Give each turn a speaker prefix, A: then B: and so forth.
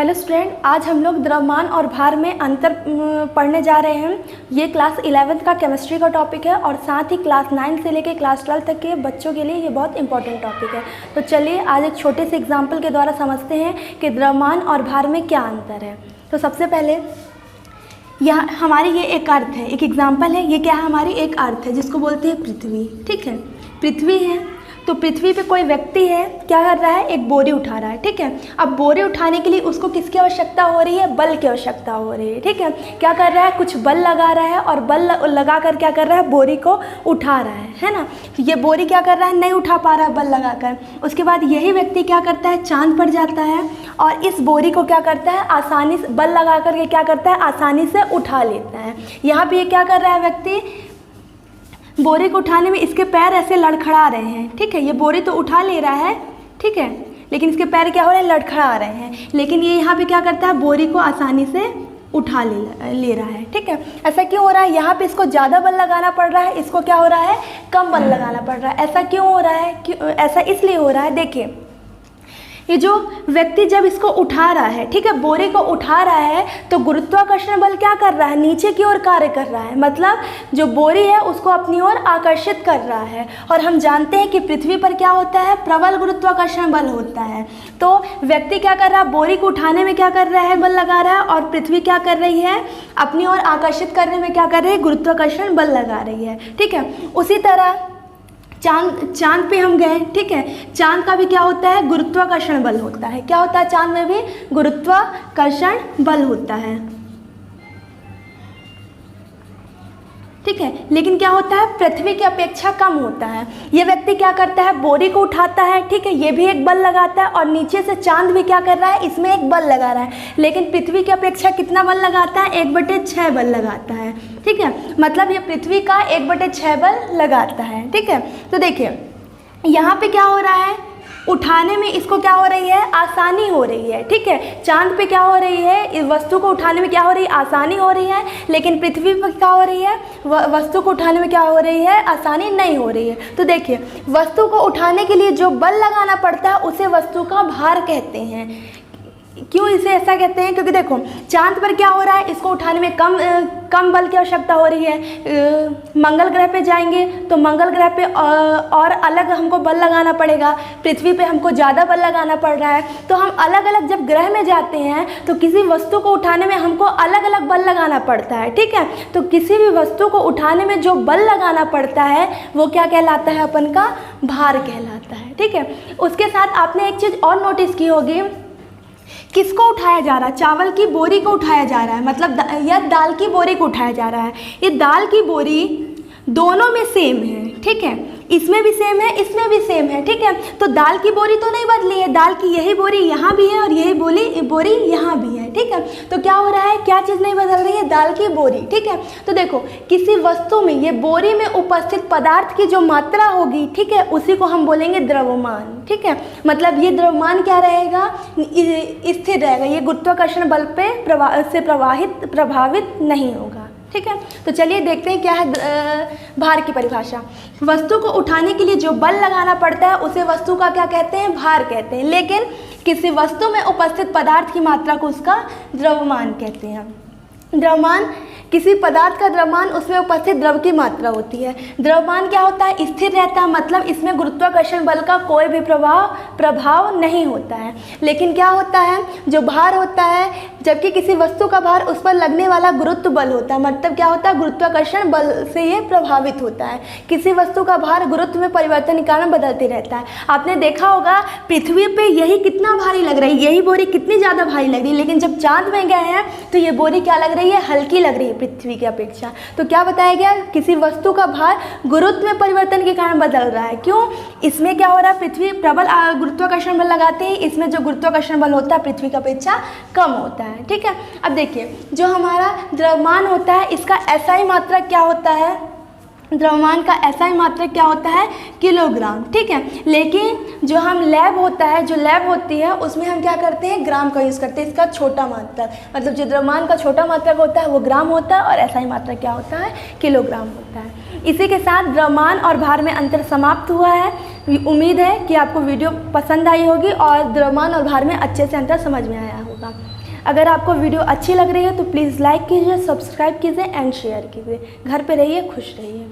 A: Hello student, आज हम लोग द्रव्यमान और भार में अंतर पढ़ने जा रहे हैं। ये क्लास 11th का केमिस्ट्री का टॉपिक है और साथ ही क्लास 9 से लेकर क्लास 12 तक के बच्चों के लिए ये बहुत इंपॉर्टेंट टॉपिक है। तो चलिए आज एक छोटे से एग्जाम्पल के द्वारा समझते हैं कि द्रव्यमान और भार में क्या अंतर है। तो सबसे पहले यहाँ हमारी ये एक अर्थ है, एक एग्जाम्पल है। ये क्या है? हमारी एक अर्थ है जिसको बोलते हैं पृथ्वी। ठीक है, पृथ्वी है तो पृथ्वी पे कोई व्यक्ति है, क्या कर रहा है? एक बोरी उठा रहा है। ठीक है, अब बोरी उठाने के लिए उसको किसकी आवश्यकता हो रही है? बल की आवश्यकता हो रही है। ठीक है, क्या कर रहा है? कुछ बल लगा रहा है और बल लगा कर क्या कर रहा है? बोरी को उठा रहा है ना। तो ये बोरी क्या कर रहा है? नहीं उठा पा रहा है बल लगा कर। उसके बाद यही व्यक्ति क्या करता है? चांद पर जाता है और इस बोरी को क्या करता है? आसानी से बल लगा कर के क्या करता है? आसानी से उठा लेता है। यहाँ पे ये क्या कर रहा है? व्यक्ति बोरी को उठाने में इसके पैर ऐसे लड़खड़ा रहे हैं। ठीक है, ये बोरी तो उठा ले रहा है, ठीक है, लेकिन इसके पैर क्या हो रहे हैं? लड़खड़ा रहे हैं। लेकिन ये यहाँ पे क्या करता है? बोरी को आसानी से उठा ले रहा है। ठीक है, ऐसा क्यों हो रहा है? यहाँ पे इसको ज़्यादा बल लगाना पड़ रहा है, इसको क्या हो रहा है? कम बल लगाना पड़ रहा है। ऐसा क्यों हो रहा है? ऐसा इसलिए हो रहा है, देखिए, ये जो व्यक्ति जब इसको उठा रहा है, ठीक है, बोरे को उठा रहा है, तो गुरुत्वाकर्षण बल क्या कर रहा है? नीचे की ओर कार्य कर रहा है। मतलब जो बोरी है उसको अपनी ओर आकर्षित कर रहा है। और हम जानते हैं कि पृथ्वी पर क्या होता है? प्रबल गुरुत्वाकर्षण बल होता है। तो व्यक्ति क्या कर रहा है? बोरी को उठाने में क्या कर रहा है? बल लगा रहा है। और पृथ्वी क्या कर रही है? अपनी ओर आकर्षित करने में क्या कर रही है? गुरुत्वाकर्षण बल लगा रही है। ठीक है, उसी तरह चांद पे हम गए। ठीक है, चांद का भी क्या होता है? गुरुत्वाकर्षण बल होता है। क्या होता है? चांद में भी गुरुत्वाकर्षण बल होता है। ठीक है, लेकिन क्या होता है? पृथ्वी की अपेक्षा कम होता है। ये व्यक्ति क्या करता है? बोरी को उठाता है, ठीक है, ये भी एक बल लगाता है और नीचे से चांद भी क्या कर रहा है? इसमें एक बल लगा रहा है। लेकिन पृथ्वी की अपेक्षा कितना बल लगाता है? 1/6 बल लगाता है। ठीक है, मतलब ये पृथ्वी का 1/6 बल लगाता है। ठीक है, तो देखिए यहाँ पे क्या हो रहा है? उठाने में इसको क्या हो रही है? आसानी हो रही है। ठीक है, चांद पे क्या हो रही है? इस वस्तु को उठाने में क्या हो रही है? आसानी हो रही है। लेकिन पृथ्वी पर क्या हो रही है? वस्तु को उठाने में क्या हो रही है? आसानी नहीं हो रही है। तो देखिए, वस्तु को उठाने के लिए जो बल लगाना पड़ता है उसे वस्तु का भार कहते हैं। क्यों इसे ऐसा कहते हैं? क्योंकि देखो, चांद पर क्या हो रहा है? इसको उठाने में कम बल की आवश्यकता हो रही है। मंगल ग्रह पे जाएंगे तो मंगल ग्रह पे और अलग हमको बल लगाना पड़ेगा। पृथ्वी पे हमको ज़्यादा बल लगाना पड़ रहा है। तो हम अलग अलग जब ग्रह में जाते हैं तो किसी वस्तु को उठाने में हमको अलग अलग बल लगाना पड़ता है। ठीक है, तो किसी भी वस्तु को उठाने में जो बल लगाना पड़ता है वो क्या कहलाता है? अपन का भार कहलाता है। ठीक है, उसके साथ आपने एक चीज़ और नोटिस की होगी, किसको उठाया जा रहा है? चावल की बोरी को उठाया जा रहा है, मतलब या दाल की बोरी को उठाया जा रहा है। ये दाल की बोरी दोनों में सेम है। ठीक है, इसमें भी सेम है, इसमें भी सेम है। ठीक है, तो दाल की बोरी तो नहीं बदली है, दाल की यही बोरी यहाँ भी है और यही बोरी यहाँ भी है। ठीक है, तो क्या हो रहा है? क्या चीज़ नहीं बदल रही है? दाल की बोरी। ठीक है, तो देखो, किसी वस्तु में ये बोरी में उपस्थित पदार्थ की जो मात्रा होगी, ठीक है, उसी को हम बोलेंगे द्रव्यमान। ठीक है, मतलब ये द्रव्यमान क्या रहेगा? स्थिर रहेगा, ये गुरुत्वाकर्षण बल पे प्रभावित नहीं होगा। ठीक है, तो चलिए देखते हैं क्या है भार की परिभाषा। वस्तु को उठाने के लिए जो बल लगाना पड़ता है उसे वस्तु का क्या कहते हैं? भार कहते हैं। लेकिन किसी वस्तु में उपस्थित पदार्थ की मात्रा को उसका द्रव्यमान कहते हैं। द्रव्यमान, किसी पदार्थ का द्रव्यमान उसमें उपस्थित द्रव की मात्रा होती है। द्रव्यमान क्या होता है? स्थिर रहता है, मतलब इसमें गुरुत्वाकर्षण बल का कोई भी प्रभाव नहीं होता है। लेकिन क्या होता है? जो भार होता है, जबकि किसी वस्तु का भार उस पर लगने वाला गुरुत्व बल होता है, मतलब क्या होता है? गुरुत्वाकर्षण बल से ये प्रभावित होता है। किसी वस्तु का भार गुरुत्व में परिवर्तन के कारण बदलते रहता है। आपने देखा होगा पृथ्वी पे यही कितना भारी लग रही है, यही बोरी कितनी ज़्यादा भारी लग रही है, लेकिन जब चांद में गए हैं तो ये बोरी क्या लग रही है? हल्की लग रही है पृथ्वी की अपेक्षा। तो क्या बताया गया? किसी वस्तु का भार गुरुत्व में परिवर्तन के कारण बदल रहा है। क्यों? इसमें क्या हो रहा है? पृथ्वी प्रबल गुरुत्वाकर्षण बल लगाते हैं, इसमें जो गुरुत्वाकर्षण बल होता है पृथ्वी की अपेक्षा कम होता है। ठीक है, अब देखिए, जो हमारा द्रव्यमान होता है इसका SI मात्रक क्या होता है? द्रव्यमान का SI मात्रक क्या होता है? किलोग्राम। ठीक है, लेकिन जो हम लैब होता है, जो लैब होती है उसमें हम क्या करते हैं? ग्राम का यूज़ करते हैं, इसका छोटा मात्रक, मतलब जो द्रव्यमान का छोटा मात्रक होता है वो ग्राम होता है और SI मात्रक क्या होता है? किलोग्राम होता है। इसी के साथ द्रव्यमान और भार में अंतर समाप्त हुआ है। उम्मीद है कि आपको वीडियो पसंद आई होगी और द्रव्यमान और भार में अच्छे से अंतर समझ में आया होगा। होगा। अगर आपको वीडियो अच्छी लग रही है तो प्लीज़ लाइक कीजिए, सब्सक्राइब कीजिए एंड शेयर कीजिए। घर पे रहिए, खुश रहिए।